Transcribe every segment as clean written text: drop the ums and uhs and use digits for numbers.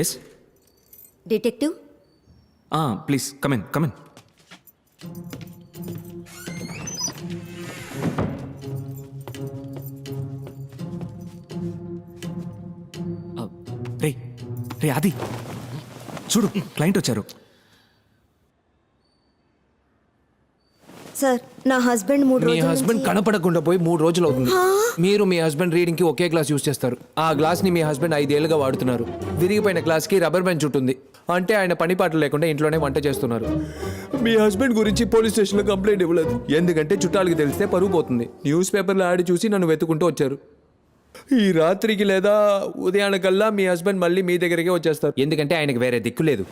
Yes detective please come in come in. రే రే ఆది చూడు క్లయింట్ వచ్చారు. సార్ నా హస్బెండ్ 3 మీ రోజుల హస్బెండ్ కనపడకుండా పోయి 3 రోజులు అవుతుంది. మీరు మీ హస్బెండ్ రీడింగ్ కి ఒకే గ్లాస్ యూస్ చేస్తారు. ఆ గ్లాస్ ని మీ హస్బెండ్ 5 ఏళ్లుగా వాడుతున్నారు. విరిగిపోయిన గ్లాస్ కి రబ్బర్ బెంచ్ ఉంటుంది. అంటే ఆయన పని పాటలు లేకుండా ఇంట్లోనే వంట చేస్తున్నారు. మీ హస్బెండ్ గురించి పోలీస్ స్టేషన్లో కంప్లైంట్ ఇవ్వలేదు, ఎందుకంటే చుట్టాలకి తెలిస్తే పరువు పోతుంది. న్యూస్ పేపర్లో యాడ్ చూసి నన్ను వెతుకుంటూ వచ్చారు. ఈ రాత్రికి లేదా ఉదయానికల్లా మీ హస్బెండ్ మళ్ళీ మీ దగ్గరికి వచ్చేస్తారు, ఎందుకంటే ఆయనకి వేరే దిక్కు లేదు.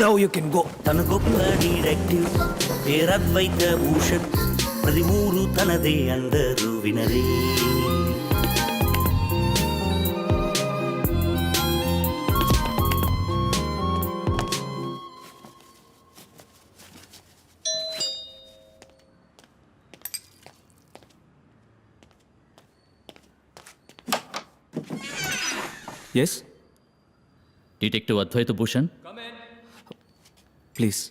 Now you can go. తన గొప్ప డిటెక్టివ్ పేరద్వైత భూషణ్, ప్రతి ఊరు తనదే అందరూ వినరే. Yes detective Advaita Bhushan, please.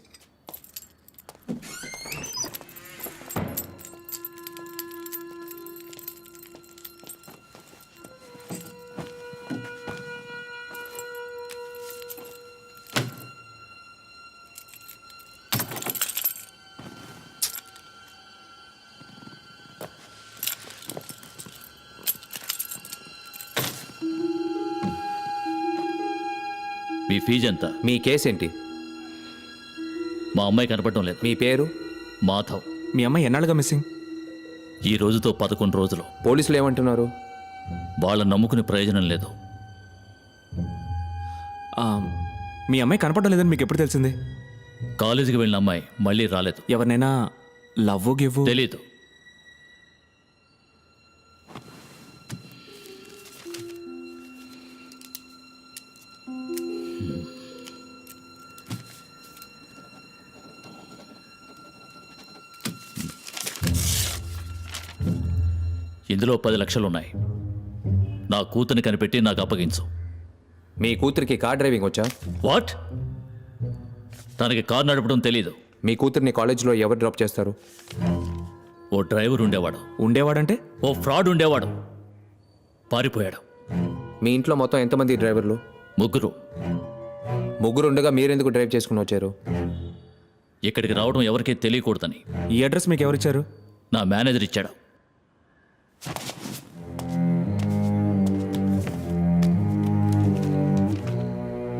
మీ ఫీజు ఎంత? మీ కేసు ఏంటి? మా అమ్మాయి కనపడటం లేదు. మీ పేరు? మాధవ్. మీ అమ్మాయి ఎన్నాళ్ళుగా మిస్సింగ్? ఈ రోజుతో 11 రోజులు. పోలీసులు ఏమంటున్నారు? వాళ్ళని నమ్ముకునే ప్రయోజనం లేదు. మీ అమ్మాయి కనపడడం లేదని మీకు ఎప్పుడు తెలిసింది? కాలేజీకి వెళ్ళిన అమ్మాయి మళ్ళీ రాలేదు. ఎవరినైనా లవ్ గివ్? తెలీదు. ఇందులో 10 లక్షలున్నాయి. నా కూతుర్ని కనిపెట్టి నాకు అప్పగించు. మీ కూతురికి కార్ డ్రైవింగ్ వచ్చా? వాట్? తనకి కారు నడపడం తెలీదు. మీ కూతుర్ని కాలేజీలో ఎవరు డ్రాప్ చేస్తారు? ఓ డ్రైవర్ ఉండేవాడు. ఉండేవాడంటే? ఓ ఫ్రాడ్ ఉండేవాడు, పారిపోయాడు. మీ ఇంట్లో మొత్తం ఎంతమంది డ్రైవర్లు? 3. ముగ్గురు ఉండగా మీరెందుకు డ్రైవ్ చేసుకుని వచ్చారు? ఇక్కడికి రావడం ఎవరికీ తెలియకూడదని. ఈ అడ్రస్ మీకు ఎవరిచ్చారు? నా మేనేజర్ ఇచ్చాడు.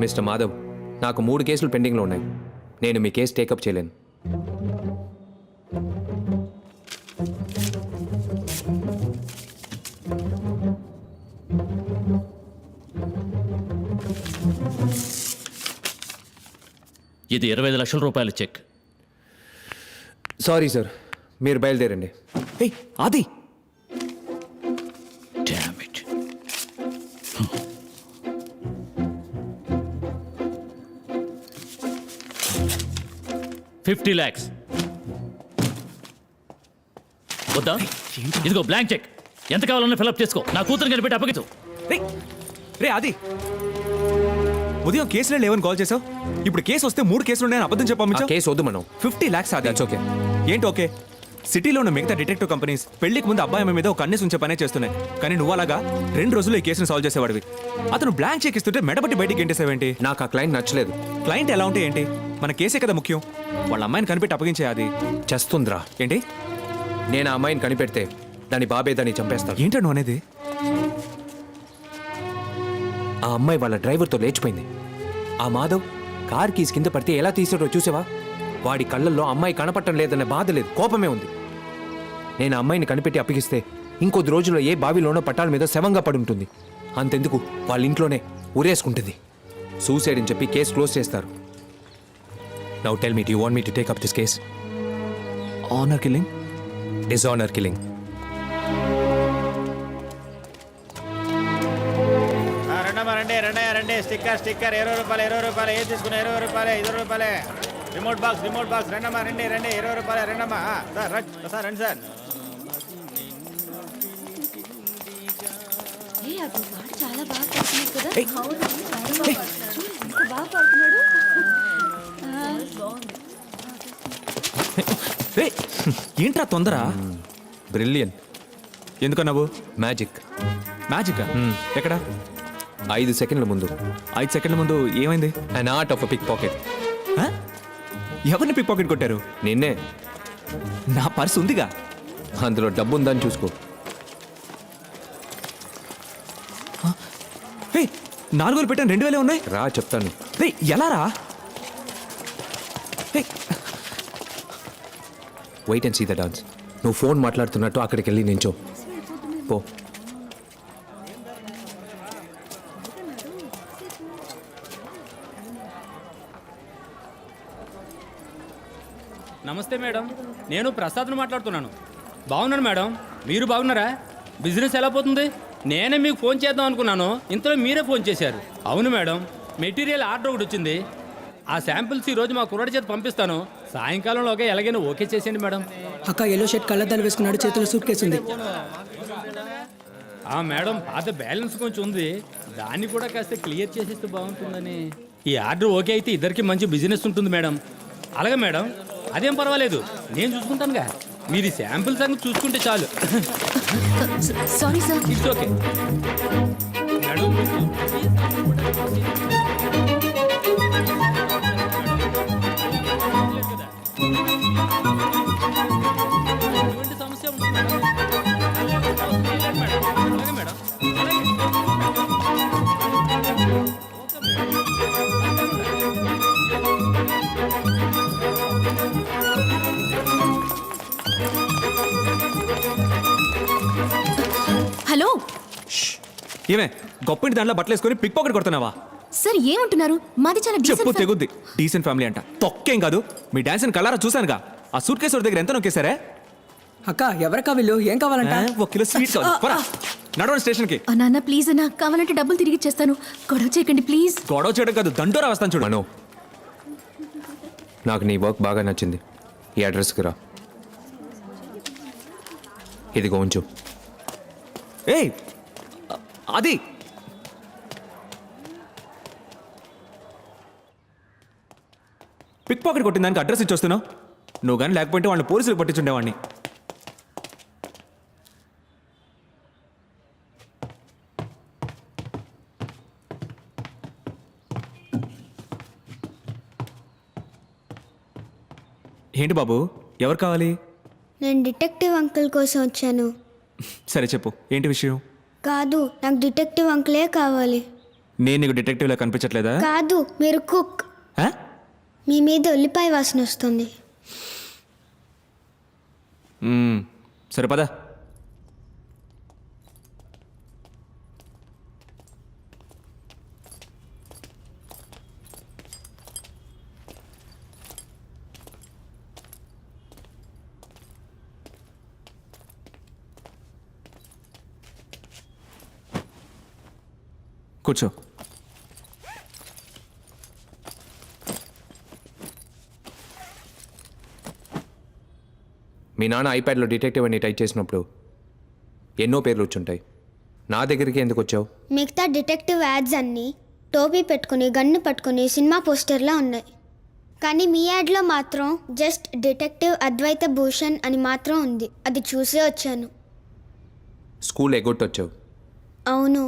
మిస్టర్ మాధవ్, నాకు 3 కేసులు పెండింగ్లో ఉన్నాయి. నేను మీ కేసు టేకప్ చేయలేను. ఇది 25 లక్షల రూపాయల చెక్. సారీ సార్, మీరు బయలుదేరండి. ఏయ్ ఆది! Damn it. 50 lakhs. వద్దా? ఇదిగో బ్లాంక్ చెక్. ఎంత కావాలన్నా ఫిల్అప్ చేసుకో. నా కూతురు కనిపెట్టి అప్పగించు. రే ఆది, ఉదయం కేసులే లేవని కాల్ చేసావు. ఇప్పుడు కేసు వస్తే 3 కేసులు ఉన్నాయని అబద్ధం చెప్పాము. కేసు వద్దు మనం. 50 lakhs ఆది. ఓకే. ఏంటి ఓకే? సిటీలో ఉన్న మిగతా డిటెక్టివ్ కంపెనీస్ పెళ్లికి ముందు అబ్బాయి మీద ఒక కన్నేసి ఉంచే పనే చేస్తున్నాయి. కానీ నువ్వు అలాగా 2 రోజుల్లో ఈ కేసును సాల్వ్ చేసేవాడివి. అతను బ్లాంక్ చెక్ ఇస్తుంటే మెడబట్టి బయటికి గెంటేసావేంటి? నాకు ఆ క్లయింట్ నచ్చలేదు. క్లయింట్ ఎలా ఉంటే ఏంటి? మన కేసే కదా ముఖ్యం. వాళ్ళ అమ్మాయిని కనిపెట్టి అప్పగించే. అది చేస్తుందిరా. ఏంటి? నేను ఆ అమ్మాయిని కనిపెడితే దాని బాబే దాన్ని చంపేస్తాడు. ఏంటో నువ్వు అనేది? ఆ అమ్మాయి వాళ్ళ డ్రైవర్తో లేచిపోయింది. ఆ మాధవ్ కార్ కీస్ కింద పడితే ఎలా తీసాడో చూసావా? వాడి కళ్ళల్లో అమ్మాయి కనపడటం లేదనే బాధ లేదు, కోపమే ఉంది. నేను ఆ అమ్మాయిని కనిపెట్టి అప్పగిస్తే ఇంకొద్ది రోజుల్లో ఏ బావిలోనో పట్టాల మీద శవంగా పడుంటుంది. అంతెందుకు, వాళ్ళ ఇంట్లోనే ఉరేసుకుంటుంది. సూసైడ్ అని చెప్పి కేసు క్లోజ్ చేస్తారు. Now tell me, do you want me to take up this case? Honour killing? Dishonour killing. రండి. స్టిక్కర్ 20 రూపాయలు ఏది తీసుకున్నా 20 రూపాయలే. 20 రూపాయలే. రిమోట్ బాక్స్ రండమ్మా, రండి 20 రూపాయలు రండమ్మా. సార్ రండి సార్. చాలా బాగా పాడుతున్నాడు కదా ఏయ్. అవును ఎంత బాగా పాడుతున్నాడు రేయ్, ఏంట్రా తొందర బ్రిలియన్ ఎందుకన్నావు మ్యాజిక్. మ్యాజిక్ ఎక్కడ 5 సెకండ్ల ముందు 5 సెకండ్ల ముందు ఏమైంది an art of pick pocket. ఆ? ఎవరిని పిక్ పాకెట్ కొట్టారు నిన్నే. నా పర్స్ ఉందిగా అందులో డబ్బు ఉందని చూసుకో. హే 4,000 పెట్టాను 2,000 ఉన్నాయి రా చెప్తాను. రే ఎలా రా హే, wait and see the dance. నువ్వు ఫోన్ మాట్లాడుతున్నట్టు అక్కడికి వెళ్ళి నించో పో. నమస్తే మేడం, నేను ప్రసాద్ను మాట్లాడుతున్నాను. బాగున్నాను మేడం, మీరు బాగున్నారా? బిజినెస్ ఎలా పోతుంది? నేనే మీకు ఫోన్ చేద్దాం అనుకున్నాను, ఇంతలో మీరే ఫోన్ చేశారు. అవును మేడం, మెటీరియల్ ఆర్డర్ ఒకటి వచ్చింది. ఆ శాంపిల్స్ ఈరోజు మా కుర్రాడి చేత పంపిస్తాను. సాయంకాలంలోగా ఎలాగైనా ఓకే చేసేయండి మేడం. అక్క ఎల్లో షర్ట్ కళ్ళద్దాలు వేసుకున్నాడు, చేతిలో సూట్ కేసు ఉంది. మేడం, పాత బ్యాలెన్స్ కొంచెం ఉంది, దాన్ని కూడా కాస్త క్లియర్ చేసేస్తే బాగుంటుందని. ఈ ఆర్డర్ ఓకే అయితే ఇద్దరికి మంచి బిజినెస్ ఉంటుంది మేడం. అలాగే మేడం, అదేం పర్వాలేదు, నేను చూసుకుంటానుగా. మీరు ఈ శాంపిల్ సంగతి చూసుకుంటే చాలు. Sorry sir it's okay madam. ఎటువంటి సమస్య ఉంటుంది మేడం? అలాగే మేడం, అలాగే. Okay madam. హలో ఏమే గొప్ప ఇంటి దాంట్లో బట్టలు వేసుకొని పిక్ పాకెట్ కొడుతున్నావా సార్ ఏమంటున్నారు మాది చాలా చెప్పు డీసెంట్ తెగుద్ది డీసెంట్ ఫ్యామిలీ అంట తొక్కేం కాదు మీ డాన్స్ కలరా చూసానుగా ఆ సూట్ కేసు దగ్గర ఎంత నొక్కేశారే అక్క ఎవరక్క వీళ్ళు, ఏం కావాలంట? 1 కిలో స్వీట్ నడవండి స్టేషన్ కి నాన్న ప్లీజ్ అన్న కావాలంటే డబ్బులు తిరిగి ఇచ్చేస్తాను గొడవ చేయకండి ప్లీజ్ గొడవ చేయడం కాదు దండోరా వస్తాను చూడు మనో, నాకు నీ వర్క్ బాగా నచ్చింది. ఈ అడ్రస్కి రా. ఇదిగో ఉంచు. ఏయ్ అది పిక్ పాకెట్ కొట్టిన దానికి అడ్రస్ ఇచ్చొస్తున్నావు నువ్వు కానీ లేకపోతే వాళ్ళని పోలీసులు పట్టించుండేవాడిని ఏంటి బాబు ఎవరు కావాలి నేను డిటెక్టివ్ అంకుల్ కోసం వచ్చాను. సరే చెప్పు ఏంటి విషయం కాదు, నాకు డిటెక్టివ్ అంకులే కావాలి. నేను నీకు డిటెక్టివ్లా కనిపించట్లేదా కాదు, మీరు కుక్. ఆ? మీ మీద ఉల్లిపాయ వాసన వస్తుంది. సరే పద కూర్చో మీ నాన్న ఐప్యాడ్లో డిటెక్టివ్ అని టైప్ చేసినప్పుడు ఎన్నో పేర్లు వచ్చుంటాయి. నా దగ్గరికి ఎందుకు వచ్చావు? మిగతా డిటెక్టివ్ యాడ్స్ అన్నీ టోపీ పెట్టుకుని గన్ను పట్టుకుని సినిమా పోస్టర్లా ఉన్నాయి. కానీ మీ యాడ్లో మాత్రం జస్ట్ డిటెక్టివ్ అద్వైత భూషణ్ అని మాత్రం ఉంది. అది చూసే వచ్చాను. స్కూల్ ఎగ్గొట్టొచ్చావు. అవును.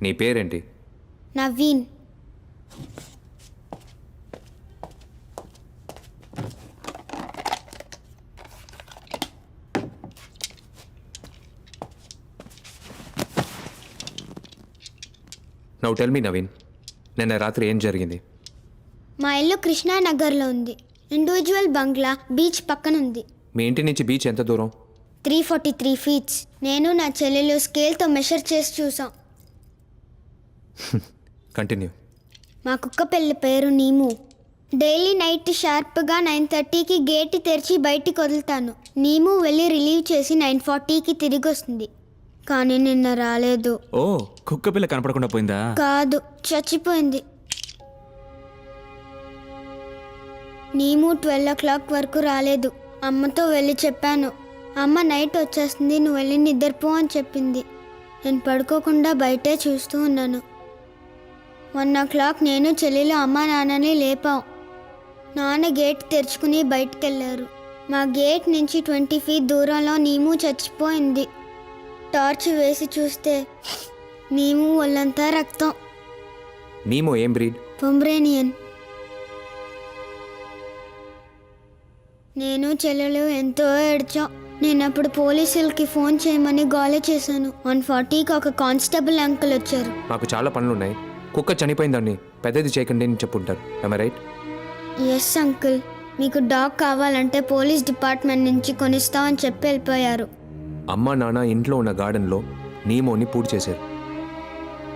నీ పేరేంటి? Naveen. Now tell me Naveen, నిన్న రాత్రి ఏం జరిగింది? మా ఇల్లు కృష్ణానగర్లో ఉంది. ఇండివిజువల్ బంగ్లా బీచ్ పక్కన ఉంది. మీ ఇంటి నుంచి బీచ్ ఎంత దూరం? 343 ఫీట్స్. నేను నా చెల్లెలు స్కేల్తో మెషర్ చేసి చూసాం. కంటిన్యూ. మా కుక్క పిల్ల పేరు నీము. డైలీ నైట్ షార్ప్గా 9:30కి గేట్ తెరిచి బయటికి వదులుతాను. నీము వెళ్ళి రిలీవ్ చేసి 9:40కి తిరిగి వస్తుంది. కానీ నిన్న రాలేదు. ఓ కుక్క పిల్ల కనపడకుండా పోయిందా కాదు, చచ్చిపోయింది. నీము 12 o'clock వరకు రాలేదు. అమ్మతో వెళ్ళి చెప్పాను. అమ్మ నైట్ వచ్చేస్తుంది, నువ్వు వెళ్ళి నిద్రపో అని చెప్పింది. నేను పడుకోకుండా బయటే చూస్తూ ఉన్నాను. 1 నేను చెల్లెలు అమ్మా నాన్నని లేపాం. నాన్న గేట్ తెరుచుకుని బయటకెళ్ళారు. మా గేట్ నుంచి 20 feet దూరంలో నీము చచ్చిపోయింది. టార్చ్ వేసి చూస్తే నీము ఒళ్ళంతా రక్తం. నీమో ఏం బ్రీడ్? పొంబ్రేనియన్. నేను చెల్లెలు ఎంతో ఏడ్చాం. నేను అప్పుడు పోలీసులకి ఫోన్ చేయమని గోల చేశాను. 140కి ఒక కానిస్టేబుల్ అంకుల్ వచ్చారు. మాకు చాలా పనులున్నాయి, కుక్క చనిపోయిందండి, పెద్దది చేయకండి అని చెప్పుంటారు. రైట్? ఎస్ అంకుల్, మీకు డాగ్ కావాలంటే పోలీస్ డిపార్ట్మెంట్ నుంచి కొనిస్తామని చెప్పి వెళ్ళిపోయారు. అమ్మ నాన్న ఇంట్లో ఉన్న గార్డెన్లో నీమోని పూడి చేశారు.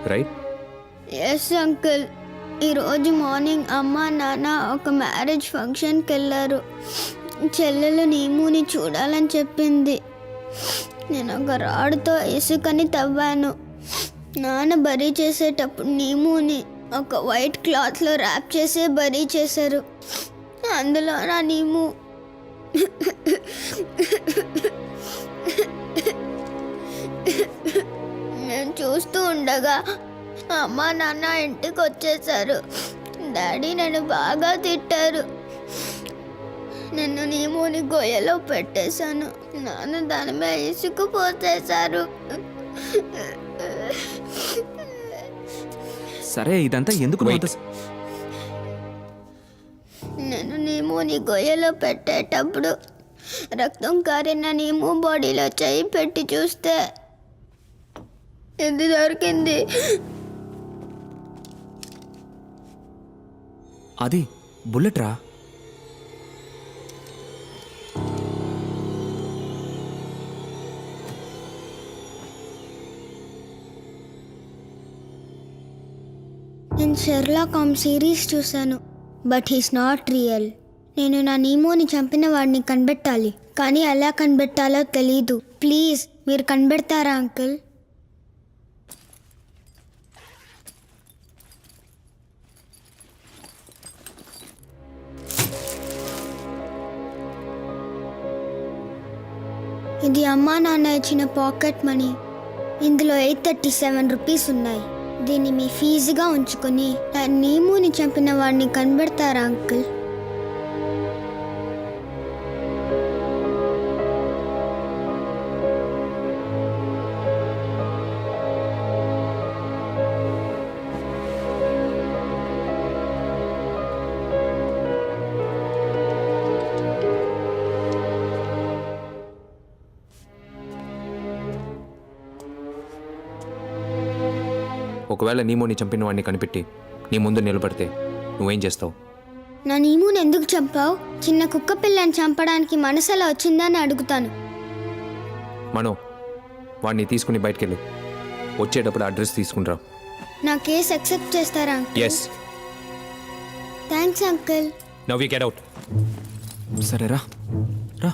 రైట్? ఎస్ అంకుల్, ఈరోజు మార్నింగ్ అమ్మ నాన్న ఒక మ్యారేజ్ ఫంక్షన్కి వెళ్ళారు. చెల్లెలు నీముని చూడాలని చెప్పింది. నేను ఒక రాడుతో ఇసుకని తవ్వాను. నాన్న బరీ చేసేటప్పుడు నీముని ఒక వైట్ క్లాత్లో ర్యాప్ చేసి బరీ చేశారు. అందులో నా నీము నేను చూస్తూ ఉండగా అమ్మ నాన్న ఇంటికి వచ్చేసారు. డాడీ నన్ను బాగా తిట్టారు. నన్ను నీముని గొయ్యలో పెట్టేశాను. నాన్న దాని మీద ఇసుకు పోసేశారు. సరే ఇదంతా ఎందుకు నువ్వు అంత- నేను నీముని గొయ్యలో పెట్టేటప్పుడు రక్తం కారిన నీము బాడీలో చేయి పెట్టి చూస్తే ఇది దొరికింది. అది బుల్లెట్ రా. నేను షెర్లాక్ హోమ్స్ సిరీస్ చూశాను, బట్ హీస్ నాట్ రియల్. నేను నా నీమోని చంపిన వాడిని కనిపెట్టాలి, కానీ ఎలా కనిపెట్టాలో తెలీదు. ప్లీజ్ మీరు కనిపెడతారా అంకుల్? ఇది అమ్మా నాన్న ఇచ్చిన పాకెట్ మనీ. ఇందులో 837 రూపీస్ ఉన్నాయి. దీన్ని మీ ఫీజుగా ఉంచుకొని నా నీముని చంపిన వాడిని కనిపెడతారా అంకుల్? ఒకవేళ నీమోని చంపిన వాడిని కనిపెట్టి నీ ముందు నిలబడితే నువ్వేం చేస్తావు? నా నీముని ఎందుకు చంపావు? చిన్న కుక్క పిల్లని చంపడానికి మనసు ఎలా వచ్చిందని అడుగుతాను. మనో, వాడిని తీసుకుని బయటకెళ్ళు. వచ్చేటప్పుడు అడ్రస్ తీసుకునిరా. నా కేసు అక్సెప్ట్ చేస్తారా uncle? Yes. Thanks uncle. Now you get out. సరే రా రా.